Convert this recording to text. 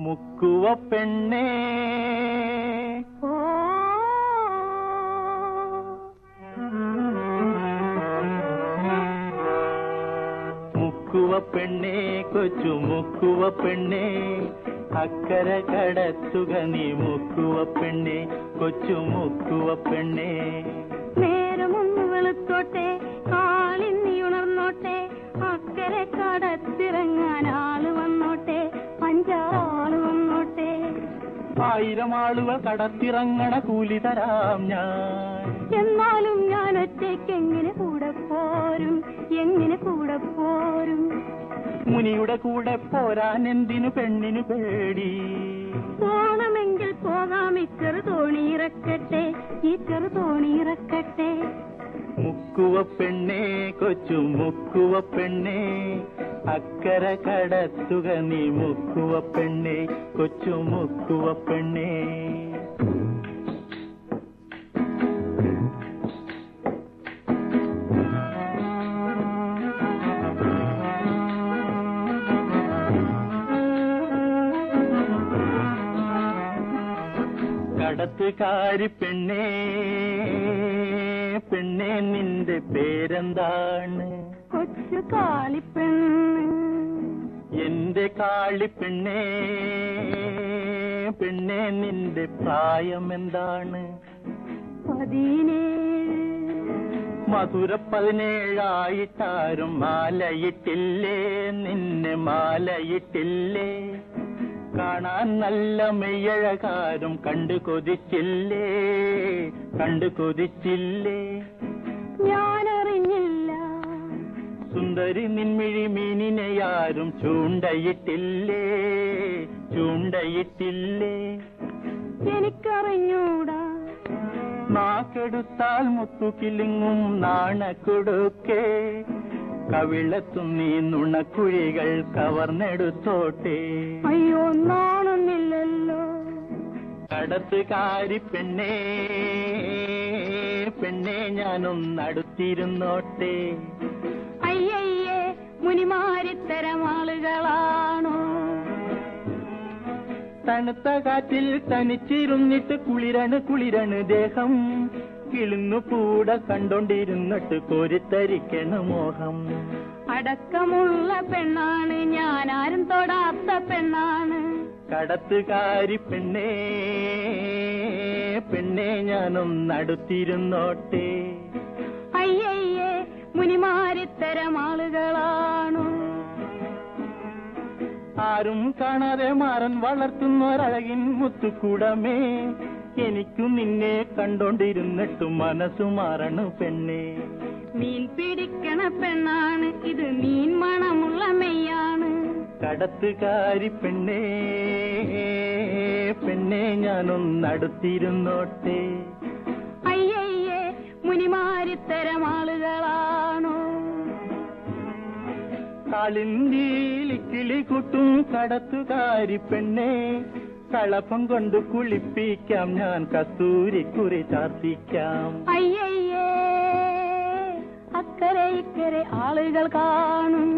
മുക്കുവ പെണ്ണേ മുക്കുവ പെണ്ണേ കൊച്ചു മുക്കുവ പെണ്ണേ അക്കര കടത്തുക നീ മുക്കുവ പെണ്ണേ കൊച്ചു മുക്കുവ പെണ്ണേ നേരമൊന്നു വെളുത്തോട്ടെ കാളിന്നി ഉണർന്നോട്ടെ അക്കര കടത്തിറങ്ങാൻ ആള് വന്നോട്ടെ അഞ്ചാള് വന്നോട്ടെ 1000 ആളുകൾ കടത്തിറങ്ങണ കൂലി തരാം ഞാൻ എന്നാലും ഞാൻ ഒറ്റയ്ക്ക് എങ്ങനെ കൂടെ പോരും എങ്ങനെ കൂടെ പോരും മുനിയുടെ കൂടെ പോരാൻ എന്തിനു പെണ്ണിനു പേടി പോണമെങ്കിൽ പോകാം ഈ ചെറുതോണിയിറക്കട്ടെ ഈ ചെറുതോണിയിറക്കട്ടെ മുക്കുവ പെണ്ണേ കൊച്ചു മുക്കുവ പെണ്ണേ അക്കര കടത്തുക നീ മുക്കുവ പെണ്ണേ കൊച്ചു മുക്കുവ പെണ്ണേ കടത്തുകാരി പെണ്ണേ പെണ്ണേ നിന്റെ പേരെന്താണ് കൊച്ചു കാളിപ്പെണ്ണ് എന്റെ കാളിപ്പെണ്ണേ പെണ്ണേ നിന്റെ പ്രായം എന്താണ് 17 മധുര 17 മാലയിട്ടില്ലേ നിന്നെ മാലയിട്ടില്ലേ കാണാൻ നല്ല മെയ്യഴകാരും കണ്ടു കൊതിച്ചില്ലേ കണ്ടു കൊതിച്ചില്ലേ ഞാനറിഞ്ഞില്ല സുന്ദരി നിൻമിഴി മീനിനെയാരും ചൂണ്ടയിട്ടില്ലേ ചൂണ്ടയിട്ടില്ലേ എനിക്കറിഞ്ഞൂടാ നാക്കെടുത്താൽ മുത്തുകിലുങ്ങും നാണക്കൊടുക്കേ കവിളത്തും നീ നുണക്കുഴികൾ കവർന്നെടുത്തോട്ടെ അയ്യോ നാണൊന്നില്ലല്ലോ കടത്തുകാരി പെണ്ണേ പെണ്ണേ ഞാനൊന്നടുത്തിരുന്നോട്ടെ അയ്യയ്യേ മുനിമാരിത്തരം ആളുകളാണോ തണുത്ത കാറ്റിൽ തനിച്ചിരുന്നിട്ട് കുളിരണ് ദേഹം കിളുന്നു കൂട കണ്ടോണ്ടിരുന്നിട്ട് കോരിത്തരിക്കണ മോഹം അടക്കമുള്ള പെണ്ണാണ് ഞാൻ ആരും തൊടാത്ത പെണ്ണാണ് കടത്തുകാരി പെണ്ണേ പെണ്ണേ ഞാനൊന്നടുത്തിരുന്നോട്ടെ അയ്യയ്യേ മുനിമാരിത്തരം ആളുകളാണോ ആരും കാണാതെ മാറൻ വളർത്തുന്നൊരഴകിൻ മുത്തുകൂടമേ എനിക്കു നിന്നെ കണ്ടോണ്ടിരുന്നിട്ടു മനസ്സു മാറണു പെണ്ണേ മീൻ പിടിക്കണ പെണ്ണാണ് ഇത് മീൻ മണമുള്ള മെയ്യാണ് കടത്തുകാരി പെണ്ണേ പെണ്ണേ ഞാനൊന്നടുത്തിരുന്നോട്ടെ അയ്യയ്യേ മുനിമാരിത്തരം ആളുകളാണോ കാളിന്തിയിൽ കിളി കൂട്ടും കടത്തുകാരി പെണ്ണേ കളപ്പം കൊണ്ട് കുളിപ്പിക്കാം ഞാൻ കസ്തൂരിക്കുറി ചാർത്തിക്കാം അയ്യയ്യേ അക്കരെ ഇക്കരെ ആളുകൾ കാണും